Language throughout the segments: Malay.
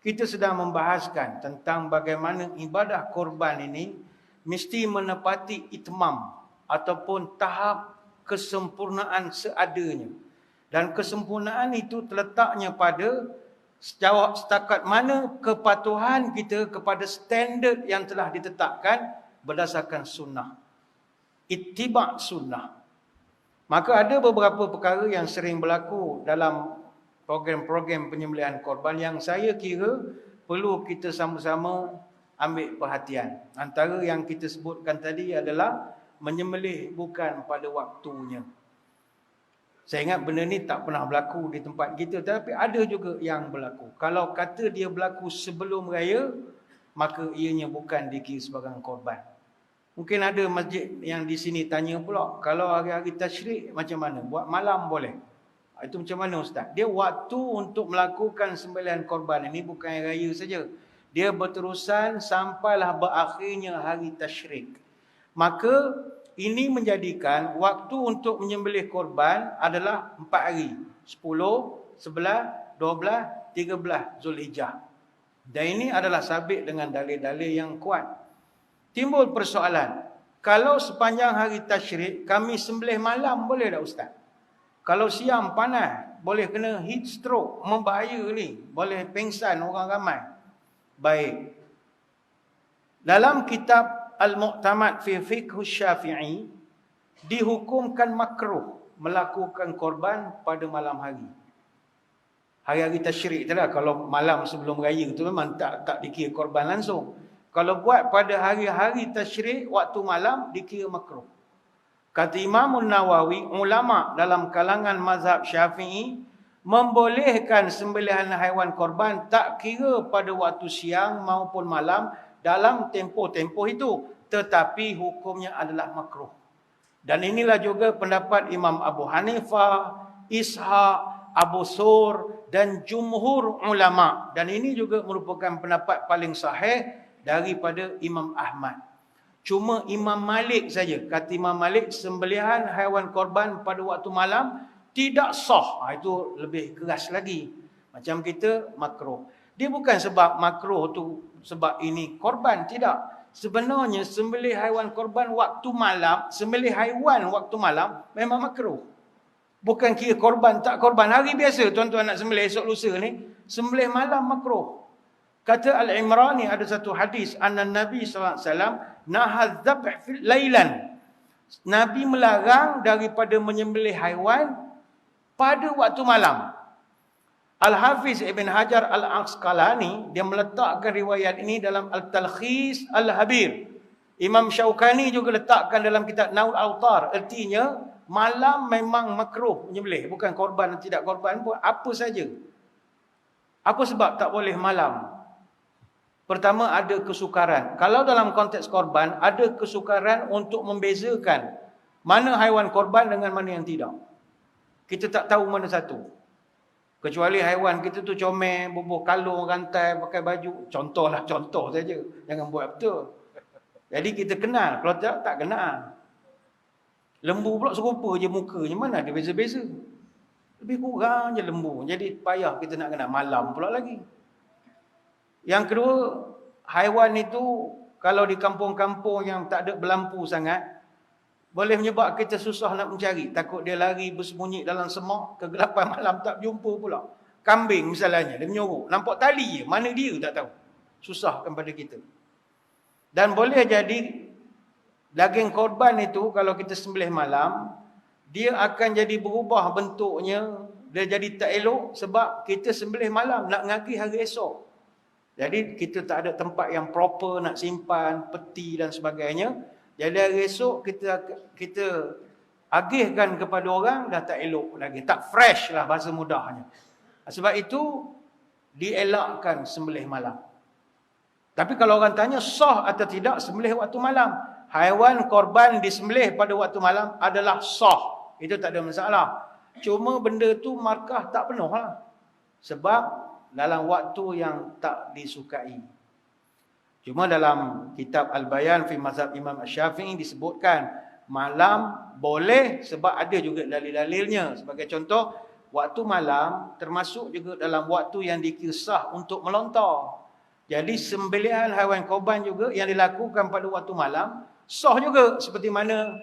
kita sedang membahaskan tentang bagaimana ibadah korban ini mesti menepati itmam ataupun tahap kesempurnaan seadanya. Dan kesempurnaan itu terletaknya pada setakat mana kepatuhan kita kepada standard yang telah ditetapkan berdasarkan sunnah. Ittiba' sunnah. Maka ada beberapa perkara yang sering berlaku dalam program-program penyembelihan korban yang saya kira perlu kita sama-sama ambil perhatian. Antara yang kita sebutkan tadi adalah menyembelih bukan pada waktunya. Saya ingat benda ni tak pernah berlaku di tempat kita, tapi ada juga yang berlaku. Kalau kata dia berlaku sebelum raya, maka ianya bukan dikira sebagai korban. Mungkin ada masjid yang di sini tanya pula, kalau hari-hari tasyrik macam mana? Buat malam boleh? Itu macam mana Ustaz? Dia waktu untuk melakukan sembelihan korban ini bukan hari raya saja. Dia berterusan sampailah berakhirnya hari tasyrik. Maka ini menjadikan waktu untuk menyembelih korban adalah 4 hari. 10, 11, 12, 13 Zulhijjah. Dan ini adalah sabit dengan dalil-dalil yang kuat. Timbul persoalan, kalau sepanjang hari tasyrik kami sembelih malam boleh tak Ustaz? Kalau siang panas, boleh kena heat stroke, membahaya ni, boleh pengsan orang ramai. Baik. Dalam kitab Al-Mu'tamad fi Fiqh Syafi'i dihukumkan makruh melakukan korban pada malam hari. Hari-hari tasyrik itulah, kalau malam sebelum raya itu memang tak dikira korban langsung. Kalau buat pada hari-hari tasyrik waktu malam dikira makruh. Kata Imam Nawawi, ulama dalam kalangan mazhab Syafi'i membolehkan sembelihan haiwan korban tak kira pada waktu siang maupun malam dalam tempoh-tempoh itu, tetapi hukumnya adalah makruh. Dan inilah juga pendapat Imam Abu Hanifah, Ishaq, Abu Sur dan jumhur ulama. Dan ini juga merupakan pendapat paling sahih daripada Imam Ahmad. Cuma Imam Malik saja, kata Imam Malik, sembelihan haiwan korban pada waktu malam tidak sah. Itu lebih keras lagi. Macam kita makruh. Dia bukan sebab makruh tu sebab ini korban, tidak. Sebenarnya sembelih haiwan korban waktu malam, sembelih haiwan waktu malam memang makruh. Bukan kira korban tak korban. Hari biasa tuan-tuan nak sembelih esok lusa ni, sembelih malam makruh. Kata Al-Imrani ada satu hadis, anna Nabi SAW nahaz dzabh lailan. Nabi melarang daripada menyembelih haiwan pada waktu malam. Al-Hafiz Ibn Hajar Al-Asqalani dia meletakkan riwayat ini dalam Al-Talkhis Al-Habir. Imam Syaukani juga letakkan dalam kitab Naul Autar. Artinya malam memang makruh menyembelih, bukan korban dan tidak korban pun, apa saja. Apa sebab tak boleh malam? Pertama, ada kesukaran. Kalau dalam konteks korban, ada kesukaran untuk membezakan mana haiwan korban dengan mana yang tidak. Kita tak tahu mana satu. Kecuali haiwan kita tu comel, bubuh kalung, rantai, pakai baju. Contoh saja. Jangan buat betul. Jadi kita kenal. Kalau tak kenal. Lembu pula serupa je mukanya. Mana ada beza-beza? Lebih kurang je lembu. Jadi payah kita nak kenal. Malam pula lagi. Yang kedua, haiwan itu kalau di kampung-kampung yang tak ada berlampu sangat, boleh menyebab kita susah nak mencari. Takut dia lari bersembunyi dalam semak, kegelapan malam tak jumpa pula. Kambing misalnya, dia menyorok. Nampak tali je, mana dia tak tahu. Susahkan pada kita. Dan boleh jadi, daging korban itu kalau kita sembelih malam, dia akan jadi berubah bentuknya, dia jadi tak elok sebab kita sembelih malam, nak ngagi hari esok. Jadi kita tak ada tempat yang proper nak simpan, peti dan sebagainya. Jadi hari esok kita agihkan kepada orang, dah tak elok lagi. Tak fresh lah bahasa mudahnya. Sebab itu dielakkan sembelih malam. Tapi kalau orang tanya sah atau tidak sembelih waktu malam, haiwan korban disembelih pada waktu malam adalah sah. Itu tak ada masalah. Cuma benda tu markah tak penuh lah. Sebab dalam waktu yang tak disukai. Cuma dalam kitab Al-Bayan fi Mazhab Imam Syafi'i disebutkan malam boleh sebab ada juga dalil-dalilnya. Sebagai contoh, Waktu malam termasuk juga dalam waktu yang dikira sah untuk melontar. Jadi sembelihan haiwan korban juga yang dilakukan pada waktu malam sah juga seperti mana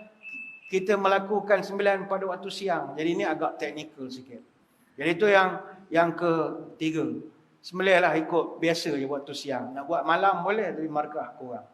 kita melakukan sembelihan pada waktu siang. Jadi ini agak teknikal sikit. Jadi itu yang ketiga. Sembelihlah ikut biasa je waktu siang. Nak buat malam boleh tapi markah kurang.